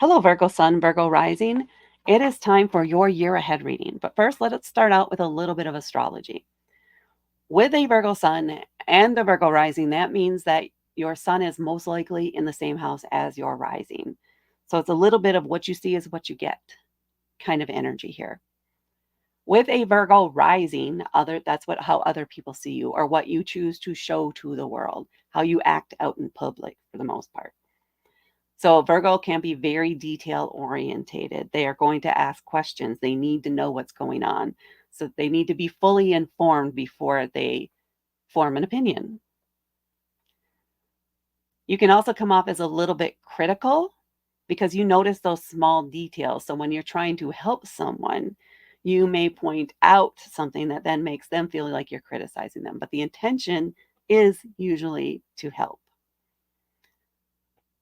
Hello, Virgo Sun, Virgo Rising. It is time for your year ahead reading. But first, let us start out with a little bit of astrology. With a Virgo Sun and a Virgo Rising, that means that your Sun is most likely in the same house as your Rising. So it's a little bit of what you see is what you get kind of energy here. With a Virgo Rising, that's how other people see you or what you choose to show to the world, how you act out in public for the most part. So Virgo can be very detail orientated. They are going to ask questions. They need to know what's going on. So they need to be fully informed before they form an opinion. You can also come off as a little bit critical because you notice those small details. So when you're trying to help someone, you may point out something that then makes them feel like you're criticizing them. But the intention is usually to help.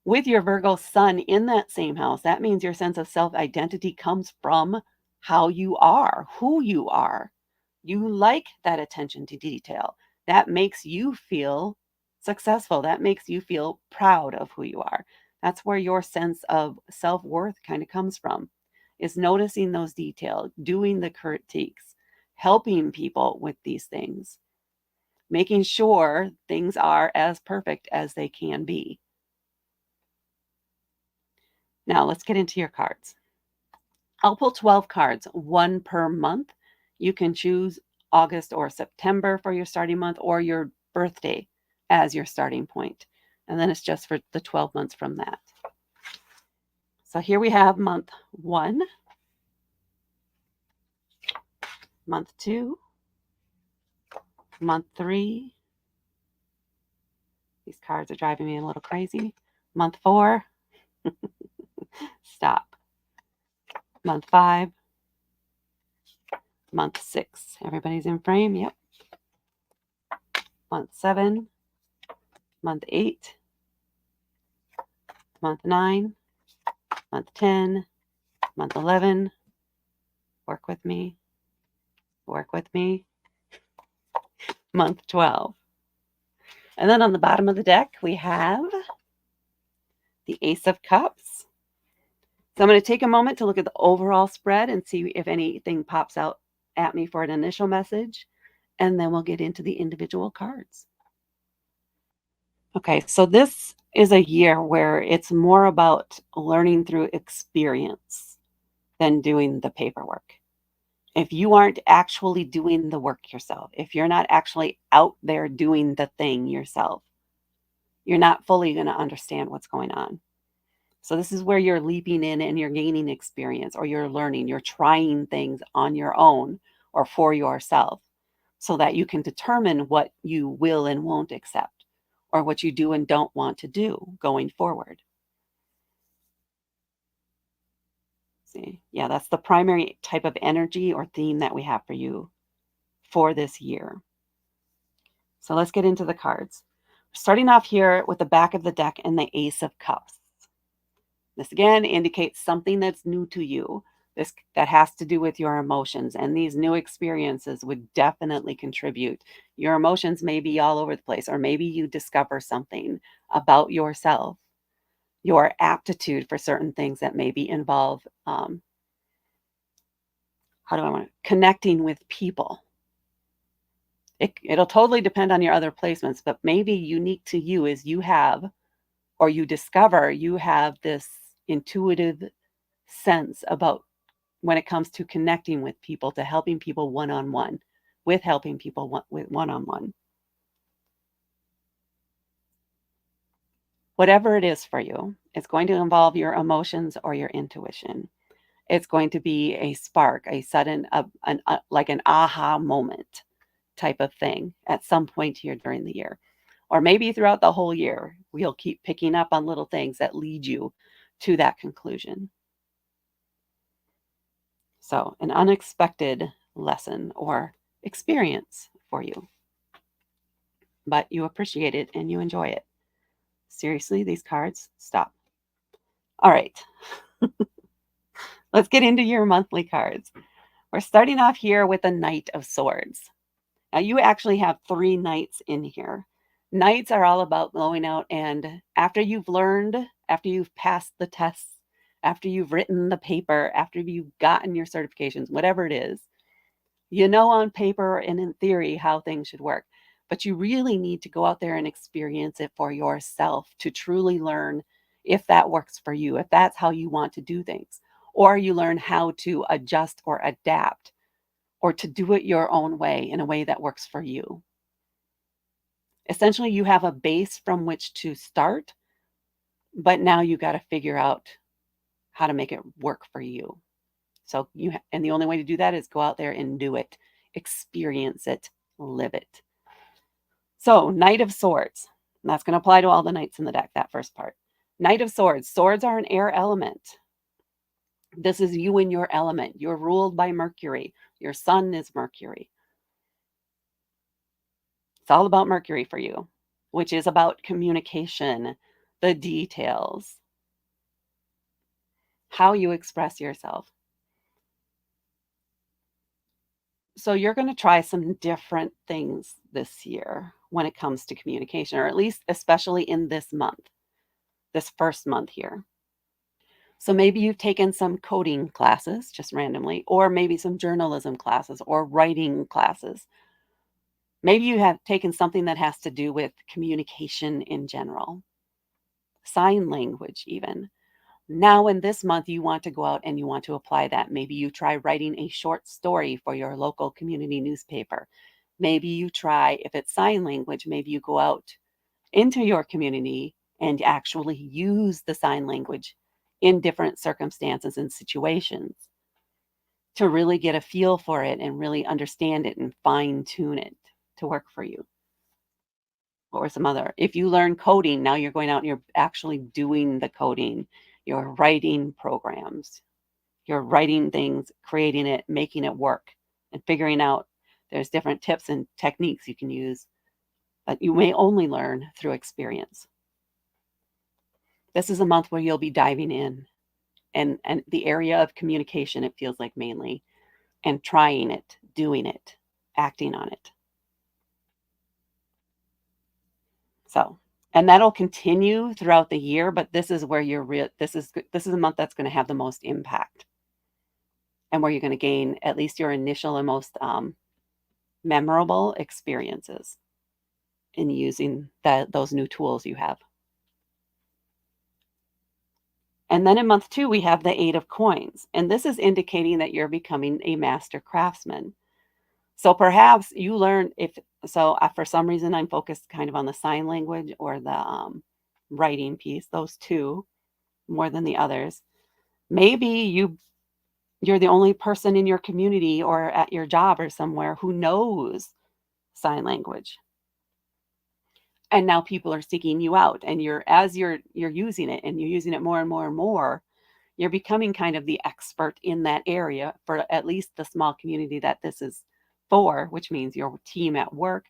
With your Virgo Sun in that same house, that means your sense of self identity comes from how you are, who you are. You like that attention to detail. That makes you feel successful. That makes you feel proud of who you are. That's where your sense of self worth kind of comes from, is noticing those details, doing the critiques, helping people with these things, making sure things are as perfect as they can be. Now, let's get into your cards. I'll pull 12 cards, one per month. You can choose August or September for your starting month or your birthday as your starting point. And then it's just for the 12 months from that. So here we have month 1, month 2, month 3. These cards are driving me a little crazy. Month 4. Stop. Month 5. Month 6. Everybody's in frame? Yep. Month 7. Month 8. Month 9. Month 10. Month 11. Work with me. Work with me. Month 12. And then on the bottom of the deck, we have the Ace of Cups. So I'm going to take a moment to look at the overall spread and see if anything pops out at me for an initial message. And then we'll get into the individual cards. Okay, so this is a year where it's more about learning through experience than doing the paperwork. If you aren't actually doing the work yourself, if you're not actually out there doing the thing yourself, you're not fully going to understand what's going on. So this is where you're leaping in and you're gaining experience, or you're learning, you're trying things on your own or for yourself so that you can determine what you will and won't accept or what you do and don't want to do going forward. See, yeah, that's the primary type of energy or theme that we have for you for this year. So let's get into the cards. Starting off here with the back of the deck and the Ace of Cups. This again indicates something that's new to you. This that has to do with your emotions, and these new experiences would definitely contribute. Your emotions may be all over the place, or maybe you discover something about yourself, your aptitude for certain things that maybe involve connecting with people. It'll totally depend on your other placements, but maybe unique to you is you have, or you discover you have this intuitive sense about when it comes to connecting with people, to helping people one-on-one, with helping people with one-on-one. Whatever it is for you, it's going to involve your emotions or your intuition. It's going to be a spark, a sudden, like an aha moment type of thing at some point here during the year. Or maybe throughout the whole year, you'll keep picking up on little things that lead you to that conclusion. So, an unexpected lesson or experience for you. But you appreciate it and you enjoy it. Seriously, these cards, stop. All right. Let's get into your monthly cards. We're starting off here with the Knight of Swords. Now, you actually have 3 knights in here. Knights are all about going out and after you've learned, after you've passed the tests, after you've written the paper, after you've gotten your certifications, whatever it is, you know on paper and in theory how things should work. But you really need to go out there and experience it for yourself to truly learn if that works for you, if that's how you want to do things, or you learn how to adjust or adapt or to do it your own way in a way that works for you. Essentially, you have a base from which to start, but now you got to figure out how to make it work for you. So and the only way to do that is go out there and do it, experience it, live it. So, Knight of Swords. And that's going to apply to all the knights in the deck, that first part. Knight of Swords. Swords are an air element. This is you in your element. You're ruled by Mercury. Your sun is Mercury. It's all about Mercury for you, which is about communication, the details, how you express yourself. So you're going to try some different things this year when it comes to communication, or at least especially in this month, this first month here. So maybe you've taken some coding classes just randomly, or maybe some journalism classes or writing classes. Maybe you have taken something that has to do with communication in general, sign language, even. Now, in this month, you want to go out and you want to apply that. Maybe you try writing a short story for your local community newspaper. Maybe you try, if it's sign language, maybe you go out into your community and actually use the sign language in different circumstances and situations to really get a feel for it and really understand it and fine tune it to work for you. Or some other, if you learn coding, now you're going out and you're actually doing the coding, you're writing programs, you're writing things, creating it, making it work, and figuring out there's different tips and techniques you can use that you may only learn through experience. This is a month where you'll be diving in and the area of communication, it feels like mainly, and trying it, doing it, acting on it. So, and that'll continue throughout the year, but this is where this is a month that's going to have the most impact and where you're going to gain at least your initial and most memorable experiences in using those new tools you have. And then in month 2, we have the 8 of coins. And this is indicating that you're becoming a master craftsman. So perhaps you learn for some reason, I'm focused kind of on the sign language or the writing piece, those two more than the others. Maybe you're the only person in your community or at your job or somewhere who knows sign language. And now people are seeking you out, and you're using it and you're using it more and more and more, you're becoming kind of the expert in that area for at least the small community that this is for, which means your team at work,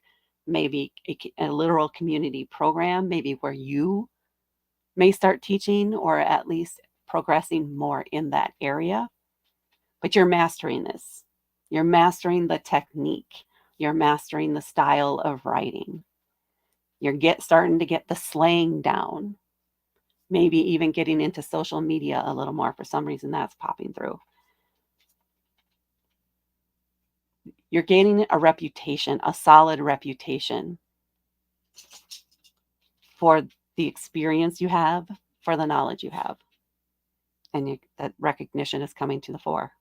maybe a literal community program, maybe where you may start teaching or at least progressing more in that area. But you're mastering this. You're mastering the technique. You're mastering the style of writing. You're starting to get the slang down. Maybe even getting into social media a little more. For some reason, that's popping through. You're gaining a reputation, a solid reputation for the experience you have, for the knowledge you have. And that recognition is coming to the fore.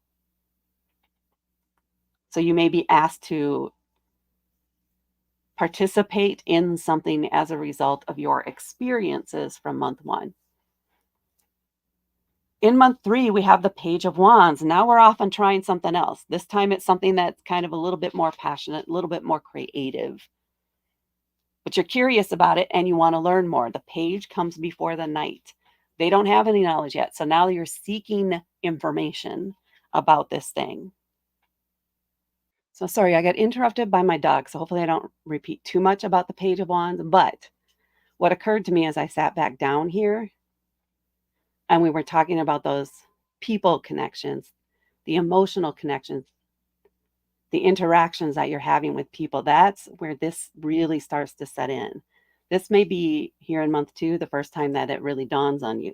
So you may be asked to participate in something as a result of your experiences from month 1. In month 3, we have the Page of Wands. Now we're off and trying something else. This time it's something that's kind of a little bit more passionate, a little bit more creative. But you're curious about it and you want to learn more. The page comes before the knight. They don't have any knowledge yet. So now you're seeking information about this thing. So sorry, I got interrupted by my dog. So hopefully I don't repeat too much about the Page of Wands. But what occurred to me as I sat back down here and we were talking about those people connections, the emotional connections, the interactions that you're having with people, that's where this really starts to set in. This may be here in month 2, the first time that it really dawns on you.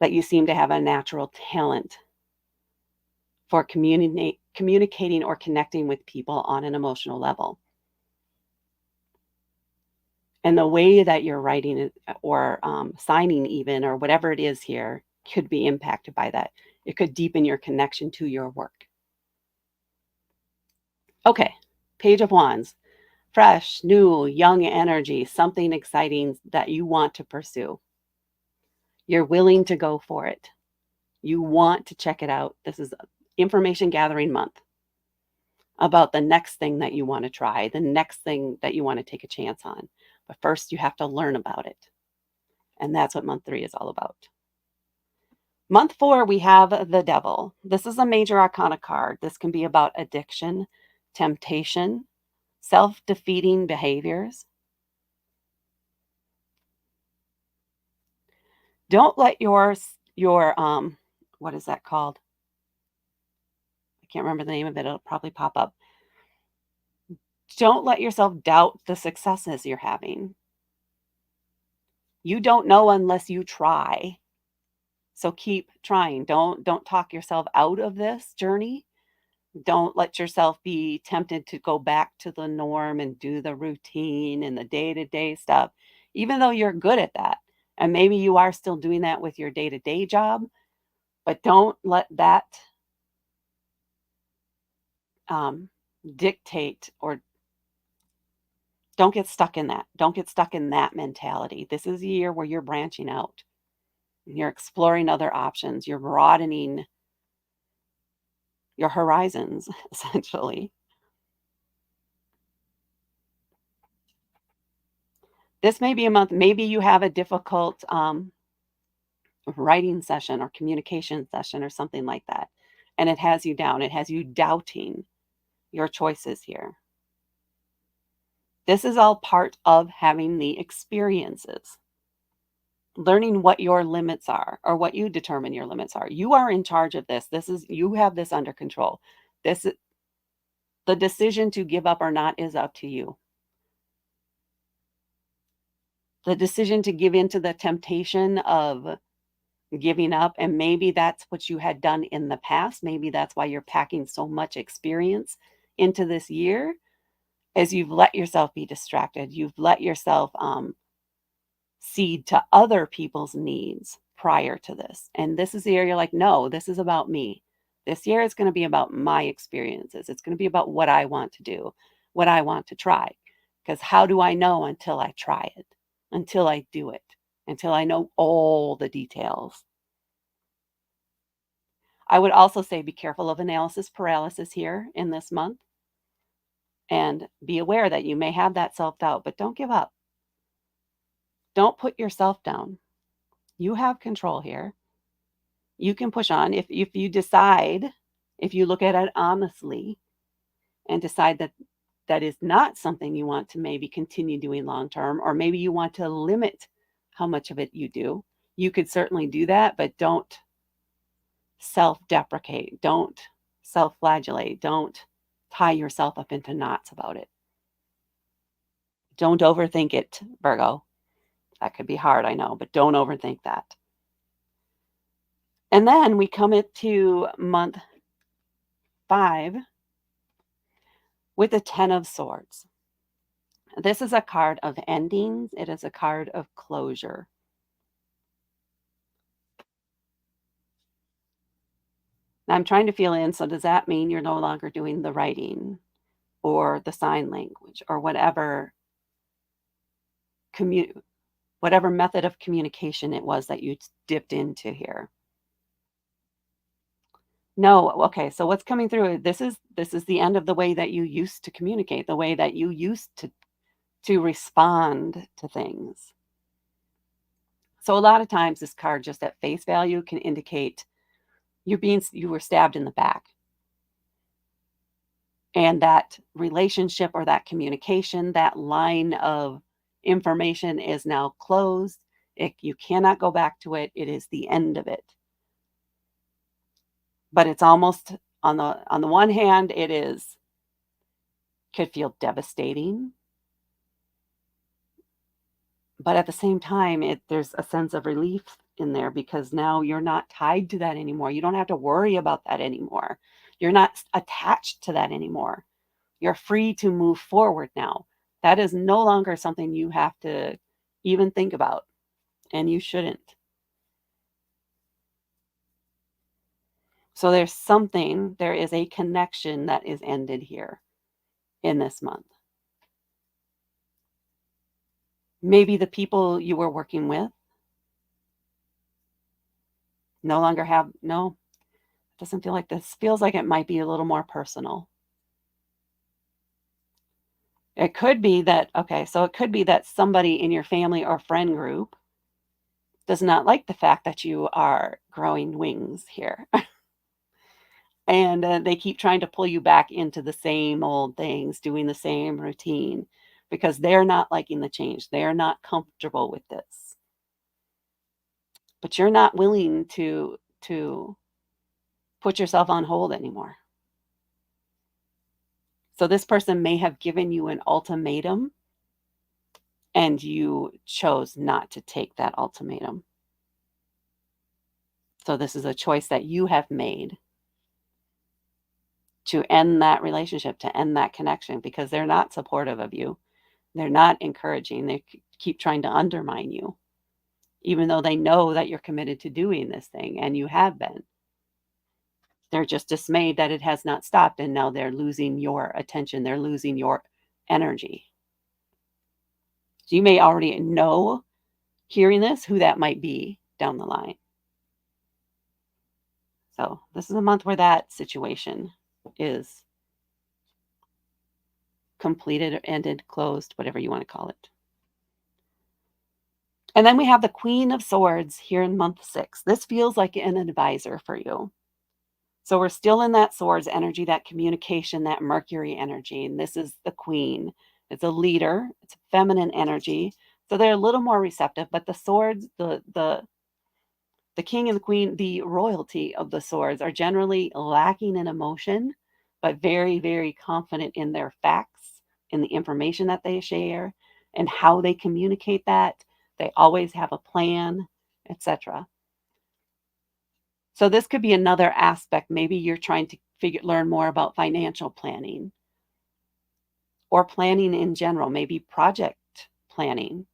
that you seem to have a natural talent for communicating or connecting with people on an emotional level. And the way that you're writing it or signing, even, or whatever it is here, could be impacted by that. It could deepen your connection to your work. Okay, Page of Wands. Fresh, new, young energy, something exciting that you want to pursue. You're willing to go for it. You want to check it out. This is information gathering month about the next thing that you want to try, the next thing that you want to take a chance on. But first, you have to learn about it. And that's what month 3 is all about. Month 4, we have the Devil. This is a major arcana card. This can be about addiction, temptation, self-defeating behaviors. Don't let your what is that called? I can't remember the name of it. It'll probably pop up. Don't let yourself doubt the successes you're having. You don't know unless you try. So keep trying. Don't talk yourself out of this journey. Don't let yourself be tempted to go back to the norm and do the routine and the day-to-day stuff, even though you're good at that. And maybe you are still doing that with your day-to-day job, but don't let that um, dictate, or don't get stuck in that. Don't get stuck in that mentality. This is a year where you're branching out. You're exploring other options. You're broadening your horizons, essentially. This may be a month, maybe you have a difficult writing session or communication session or something like that. And it has you down, it has you doubting your choices here. This is all part of having the experiences, learning what your limits are, or what you determine your limits are. You are in charge of this. You have this under control. The decision to give up or not is up to you. The decision to give in to the temptation of giving up, and maybe that's what you had done in the past. Maybe that's why you're packing so much experience into this year, as you've let yourself be distracted. You've let yourself cede to other people's needs prior to this. And this is the year you're like, no, this is about me. This year is going to be about my experiences. It's going to be about what I want to do, what I want to try. Because how do I know until I try it, until I do it, until I know all the details? I would also say be careful of analysis paralysis here in this month, and be aware that you may have that self doubt, but don't give up. Don't put yourself down. You have control here. You can push on if you decide, if you look at it honestly and decide that that is not something you want to maybe continue doing long term, or maybe you want to limit how much of it you do. You could certainly do that, but don't self deprecate. Don't self flagellate. Don't tie yourself up into knots about it. Don't overthink it, Virgo. That could be hard, I know, but don't overthink that. And then we come into month 5 with the 10 of Swords. This is a card of endings. It is a card of closure. Now I'm trying to feel in, so does that mean you're no longer doing the writing or the sign language or commu whatever method of communication it was that you dipped into here? No, okay, so what's coming through, this is the end of the way that you used to communicate, the way that you used to respond to things. So a lot of times this card just at face value can indicate you were stabbed in the back. And that relationship or that communication, that line of information is now closed. You cannot go back to it. It is the end of it. But it's almost, on the one hand, could feel devastating, but at the same time, there's a sense of relief in there because now you're not tied to that anymore. You don't have to worry about that anymore. You're not attached to that anymore. You're free to move forward now. That is no longer something you have to even think about, and you shouldn't. So there is a connection that is ended here in this month. Maybe the people you were working with no longer have, no, it doesn't feel like this. Feels like it might be a little more personal. It could be that, okay, so it could be that somebody in your family or friend group does not like the fact that you are growing wings here. And they keep trying to pull you back into the same old things, doing the same routine because they're not liking the change. They're not comfortable with this. But you're not willing to put yourself on hold anymore. So this person may have given you an ultimatum and you chose not to take that ultimatum. So this is a choice that you have made to end that relationship, to end that connection because they're not supportive of you. They're not encouraging. They keep trying to undermine you, even though they know that you're committed to doing this thing and you have been. They're just dismayed that it has not stopped and now they're losing your attention. They're losing your energy. So you may already know, hearing this, who that might be down the line. So this is a month where that situation is completed, ended, closed, whatever you want to call it. And then we have the Queen of Swords here in month 6. This feels like an advisor for you. So we're still in that swords energy, that communication, that Mercury energy. And this is the Queen. It's a leader, it's feminine energy. So they're a little more receptive, but the swords, the king and the queen, the royalty of the swords are generally lacking in emotion, but very, very confident in their facts, in the information that they share, and how they communicate that. They always have a plan, etc. So this could be another aspect. Maybe you're trying to learn more about financial planning or planning in general, maybe project planning.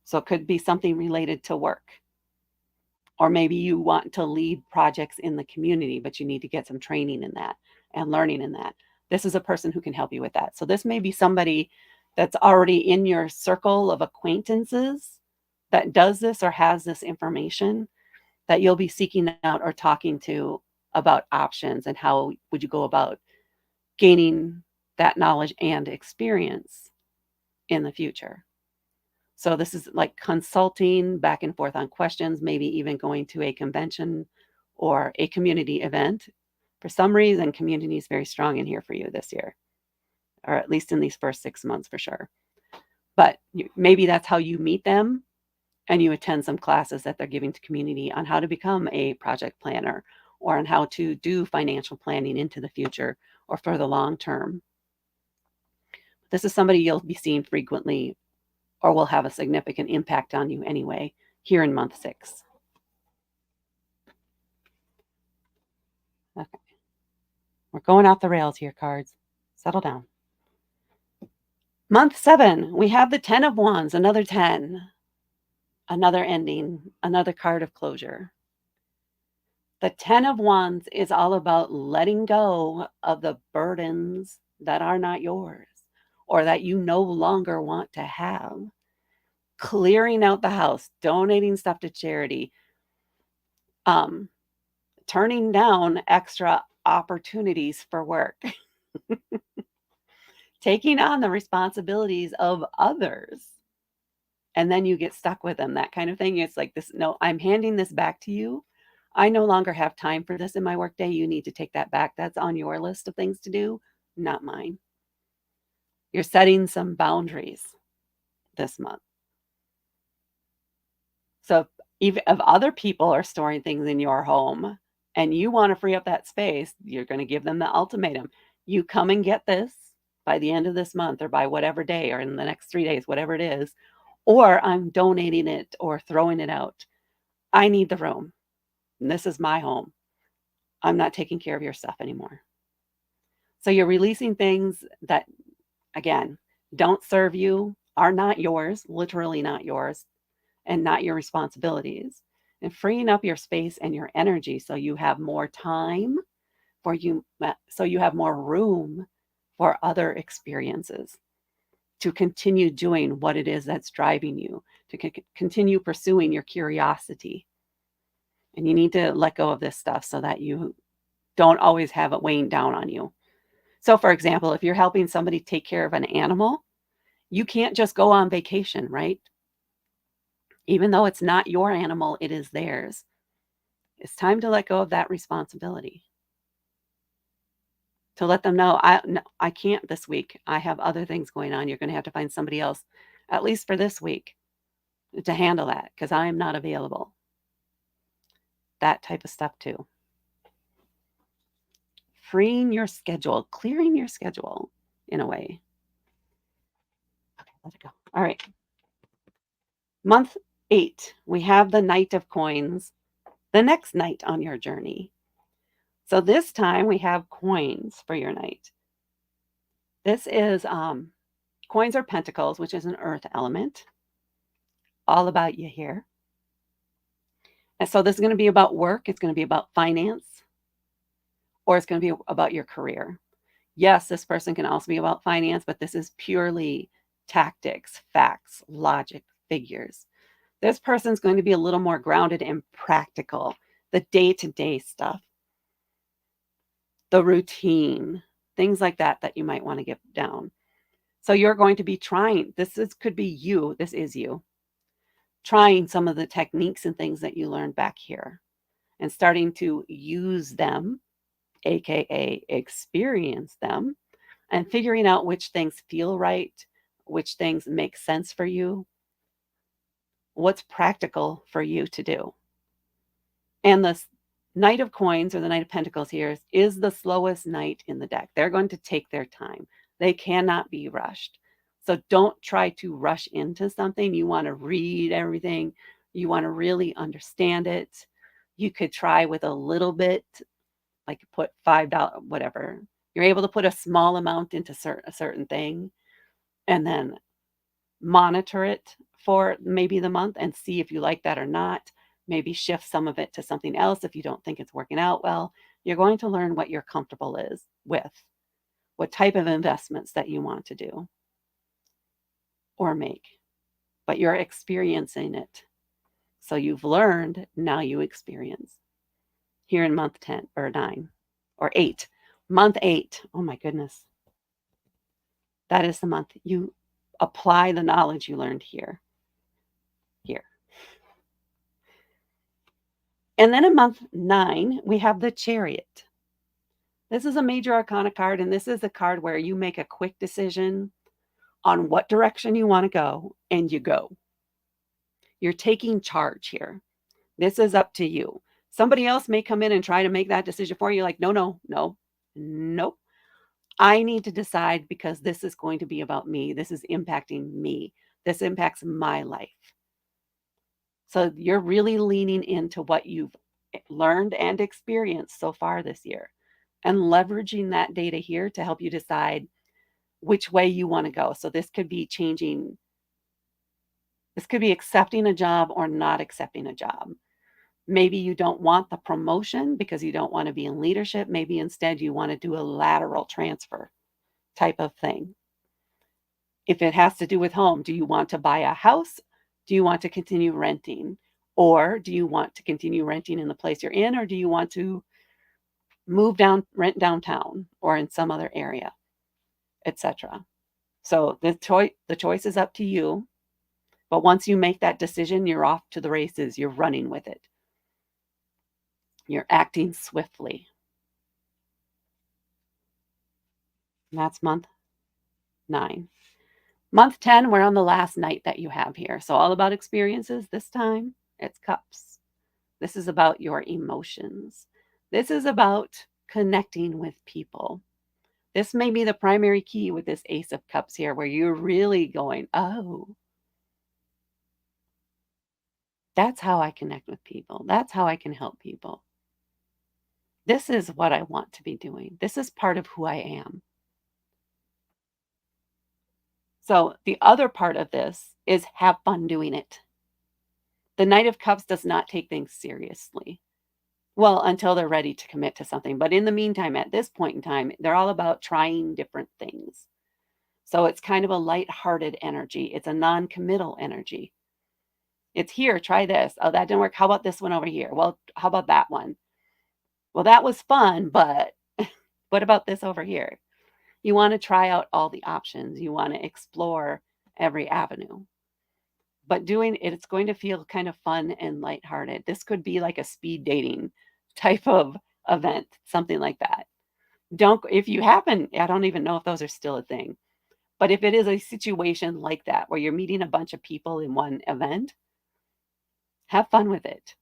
So it could be something related to work. Or maybe you want to lead projects in the community, but you need to get some training in that and learning in that. This is a person who can help you with that. So this may be somebody that's already in your circle of acquaintances that does this or has this information that you'll be seeking out or talking to about options and how would you go about gaining that knowledge and experience in the future. So this is like consulting back and forth on questions, maybe even going to a convention or a community event. For some reason, community is very strong in here for you this year, or at least in these first 6 months for sure. But maybe that's how you meet them and you attend some classes that they're giving to community on how to become a project planner or on how to do financial planning into the future or for the long term. This is somebody you'll be seeing frequently or will have a significant impact on you anyway here in month 6. Okay, we're going off the rails here, cards. Settle down. Month 7, we have the 10 of Wands, another 10, another ending, another card of closure. The 10 of Wands is all about letting go of the burdens that are not yours or that you no longer want to have. Clearing out the house, donating stuff to charity, um, turning down extra opportunities for work, taking on the responsibilities of others, and then you get stuck with them, that kind of thing. It's like this, no, I'm handing this back to you. I no longer have time for this in my workday. You need to take that back. That's on your list of things to do, not mine. You're setting some boundaries this month. So even if other people are storing things in your home and you want to free up that space, you're going to give them the ultimatum. You come and get this by the end of this month or by whatever day or in the next 3 days, whatever it is, or I'm donating it or throwing it out. I need the room. And this is my home. I'm not taking care of your stuff anymore. So you're releasing things that, again, don't serve you, are not yours, literally not yours, and not your responsibilities, and freeing up your space and your energy so you have more time for you, so you have more room for other experiences, to continue doing what it is that's driving you, to continue pursuing your curiosity. And you need to let go of this stuff so that you don't always have it weighing down on you. So, for example, if you're helping somebody take care of an animal, you can't just go on vacation, right? Even though it's not your animal, it is theirs. It's time to let go of that responsibility. To let them know, no, I can't this week. I have other things going on. You're going to have to find somebody else, at least for this week, to handle that because I am not available. That type of stuff too. Freeing your schedule, clearing your schedule in a way. Okay, let it go. All right. Month 8, we have the Knight of Coins, the next knight on your journey. So this time we have coins for your knight. This is coins or pentacles, which is an earth element. All about you here. And so this is going to be about work. It's going to be about finance, or it's going to be about your career. Yes, this person can also be about finance, but this is purely tactics, facts, logic, figures. This person's going to be a little more grounded and practical, the day-to-day stuff, the routine, things like that that you might want to get down. So you're going to be trying, could be you, this is you, trying some of the techniques and things that you learned back here and starting to use them, aka experience them, and figuring out which things feel right, which things make sense for you, what's practical for you to do. And the Knight of Coins or the Knight of Pentacles here is the slowest knight in the deck. They're going to take their time. They cannot be rushed. So don't try to rush into something. You want to read everything. You want to really understand it. You could try with a little bit, like put $5, whatever. You're able to put a small amount into a certain thing and then monitor it for maybe the month and see if you like that or not. Maybe shift some of it to something else if you don't think it's working out well. You're going to learn what you're comfortable with, what type of investments that you want to do or make, but you're experiencing it. So you've learned, now you experience. Here in month 10 or 9 or 8. Month 8. Oh my goodness. That is the month you apply the knowledge you learned here. Here. And then in month 9, we have the Chariot. This is a major arcana card, and this is a card where you make a quick decision on what direction you want to go, and you go. You're taking charge here. This is up to you. Somebody else may come in and try to make that decision for you, like, no, no, no, nope. I need to decide because this is going to be about me. This is impacting me. This impacts my life. So you're really leaning into what you've learned and experienced so far this year and leveraging that data here to help you decide which way you want to go. So this could be changing. This could be accepting a job or not accepting a job. Maybe you don't want the promotion because you don't want to be in leadership. Maybe instead you want to do a lateral transfer type of thing. If it has to do with home, do you want to buy a house? Do you want to continue renting? Or do you want to continue renting in the place you're in? Or do you want to rent downtown or in some other area, etc.? So the choice is up to you. But once you make that decision, you're off to the races. You're running with it. You're acting swiftly. And that's month 9. Month 10, we're on the last night that you have here. So all about experiences. This time, it's cups. This is about your emotions. This is about connecting with people. This may be the primary key with this Ace of Cups here, where you're really going, oh, That's how I connect with people. That's how I can help people. This is what I want to be doing. This is part of who I am. So, the other part of this is have fun doing it. The Knight of Cups does not take things seriously. Well, until they're ready to commit to something. But in the meantime, at this point in time, they're all about trying different things. So it's kind of a light-hearted energy. It's a non-committal energy. It's here, try this. Oh, that didn't work. How about this one over here? Well, how about that one? Well, that was fun, but what about this over here? You want to try out all the options. You want to explore every avenue. But doing it, it's going to feel kind of fun and lighthearted. This could be like a speed dating type of event, something like that. Don't, if you happen, I don't even know if those are still a thing, but if it is a situation like that where you're meeting a bunch of people in one event, have fun with it.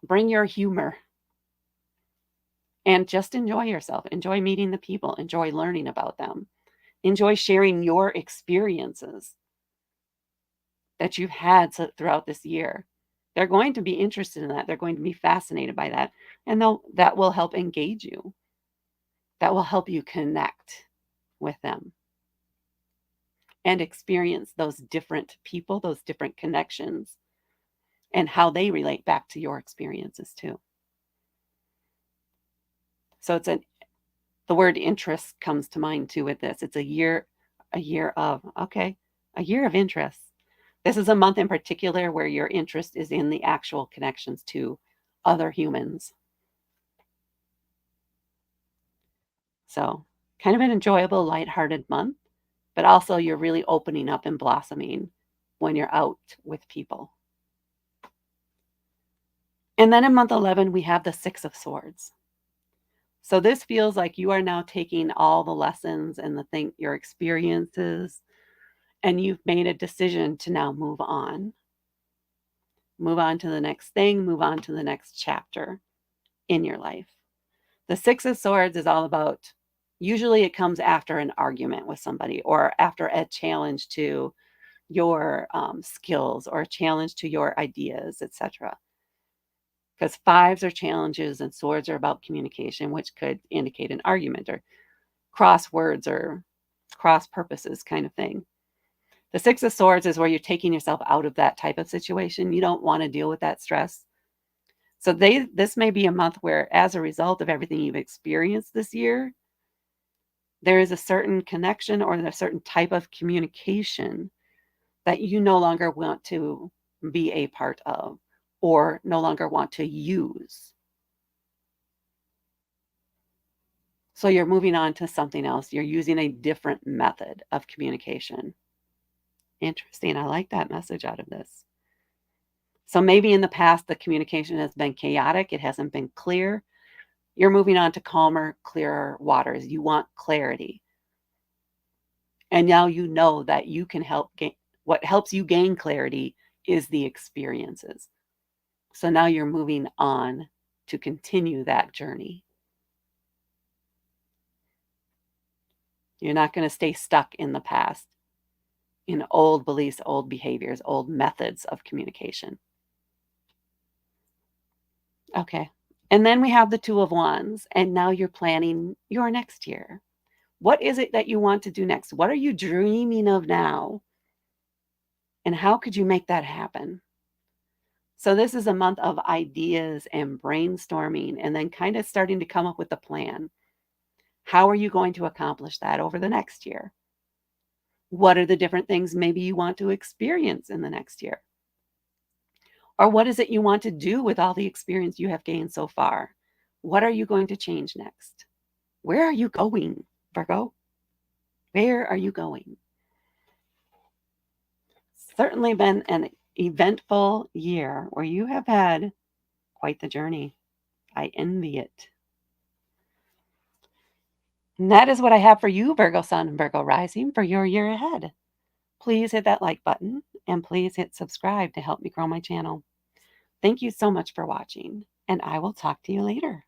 Bring your humor and just enjoy yourself. Enjoy meeting the people, enjoy learning about them, enjoy sharing your experiences that you've had throughout this year. They're going to be interested in that. They're going to be fascinated by that. And that will help engage you. That will help you connect with them and experience those different people, those different connections, and how they relate back to your experiences too. So the word interest comes to mind too with this. It's a year of interest. This is a month in particular where your interest is in the actual connections to other humans. So, kind of an enjoyable, lighthearted month, but also you're really opening up and blossoming when you're out with people. And then in month 11, we have the Six of Swords. So this feels like you are now taking all the lessons and your experiences, and you've made a decision to now move on. Move on to the next thing, move on to the next chapter in your life. The Six of Swords is all about, usually it comes after an argument with somebody or after a challenge to your skills or a challenge to your ideas, etc. Because fives are challenges and swords are about communication, which could indicate an argument or cross words or cross purposes kind of thing. The Six of Swords is where you're taking yourself out of that type of situation. You don't want to deal with that stress. So this may be a month where, as a result of everything you've experienced this year, there is a certain connection or a certain type of communication that you no longer want to be a part of or no longer want to use. So you're moving on to something else. You're using a different method of communication. Interesting. I like that message out of this. So maybe in the past, the communication has been chaotic. It hasn't been clear. You're moving on to calmer, clearer waters. You want clarity. And now you know that you can help gain, what helps you gain clarity is the experiences. So now you're moving on to continue that journey. You're not going to stay stuck in the past, in old beliefs, old behaviors, old methods of communication. Okay. And then we have the Two of Wands, and now you're planning your next year. What is it that you want to do next? What are you dreaming of now? And how could you make that happen? So, this is a month of ideas and brainstorming, and then kind of starting to come up with a plan. How are you going to accomplish that over the next year? What are the different things maybe you want to experience in the next year? Or what is it you want to do with all the experience you have gained so far? What are you going to change next? Where are you going, Virgo? Where are you going? Certainly been an eventful year where you have had quite the journey. I envy it. And that is what I have for you, Virgo Sun and Virgo Rising, for your year ahead. Please hit that like button and please hit subscribe to help me grow my channel. Thank you so much for watching, and I will talk to you later.